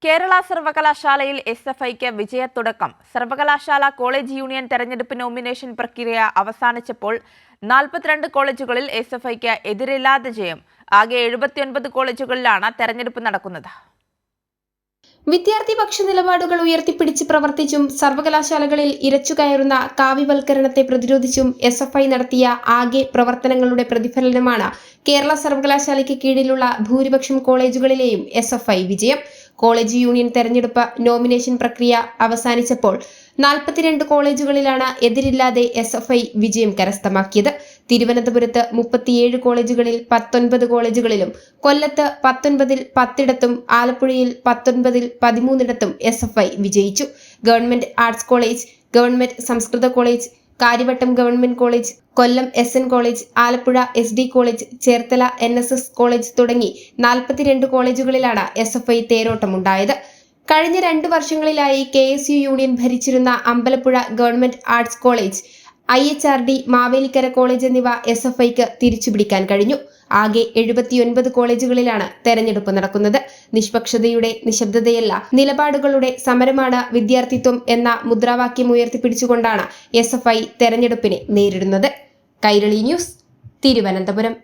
കേരള സർവകലാശാലയിൽ എസ്എഫ്ഐക്ക് വിജയത്തുടക്കം. സർവകലാശാല college union തെരഞ്ഞെടുപ്പ് നോമിനേഷൻ പ്രക്രിയ അവസാനിച്ചപ്പോൾ 42 കോളേജുകളിൽ എസ്എഫ്ഐക്ക് എതിരില്ലാത്ത ജയം. ആകെ 79 കോളേജുകളിലാണ് തെരഞ്ഞെടുപ്പ് നടക്കുന്നത്. വിദ്യാർത്ഥിപക്ഷ നിലപാടുകൾ ഉയർത്തിപ്പിടിച്ച് പ്രവർത്തിച്ചും സർവകലാശാലകളിൽ ഇരച്ചുകയറുന്ന കാവ്യവൽക്കരണത്തെ പ്രതിരോധിച്ചും എസ്എഫ്ഐ നടത്തിയ ആകെ പ്രവർത്തനങ്ങളുടെ പ്രതിഫലനമാണ് കേരള സർവകലാശാലയ്ക്ക് കീഴിലുള്ള ഭൂരിപക്ഷം കോളേജുകളിലെയും എസ്എഫ്ഐ വിജയം. കോളേജ് യൂണിയൻ തെരഞ്ഞെടുപ്പ് നോമിനേഷൻ പ്രക്രിയ അവസാനിച്ചപ്പോൾ 42 കോളേജുകളിലാണ് എതിരില്ലാതെ എസ്എഫ്ഐ വിജയം കരസ്ഥമാക്കിയത്. തിരുവനന്തപുരത്ത് 37 കോളേജുകളിൽ 19 കോളേജുകളിലും, കൊല്ലത്ത് 19-ൽ 10ഇടത്തും, ആലപ്പുഴയിൽ 19-ൽ 13ഇടത്തും എസ്എഫ്ഐ വിജയിച്ചു. ഗവൺമെന്റ് ആർട്സ് കോളേജ്, ഗവൺമെന്റ് സംസ്കൃത കോളേജ്, കാര്യവട്ടം ഗവൺമെന്റ് കോളേജ്, കൊല്ലം SN college, Alappuzha SD college, Cherthala NSS college തുടങ്ങി 42 കോളേജുകളിലാണ് എസ്എഫ്ഐ തേരോട്ടമുണ്ടായത്. കഴിഞ്ഞ 2 വർഷങ്ങളിലായി KSU യൂണിയൻ ഭരിച്ചിരുന്ന Ambalappuzha government arts college, IHRD Mavelikkara college എന്നിവ എസ്എഫ്ഐക്ക് തിരിച്ചുപിടിക്കാൻ കഴിഞ്ഞു. ആകെ 79 കോളേജുകളിലാണ് തെരഞ്ഞെടുപ്പ് നടക്കുന്നത്. നിഷ്പക്ഷതയുടെ നിശബ്ദതയല്ല, നിലപാടുകളുടെ സമരമാണ് വിദ്യാർത്ഥിത്വം എന്ന മുദ്രാവാക്യം ഉയർത്തിപ്പിടിച്ചുകൊണ്ടാണ് എസ്എഫ്ഐ തെരഞ്ഞെടുപ്പിനെ നേരിടുന്നത്. കൈരളി ന്യൂസ്, തിരുവനന്തപുരം.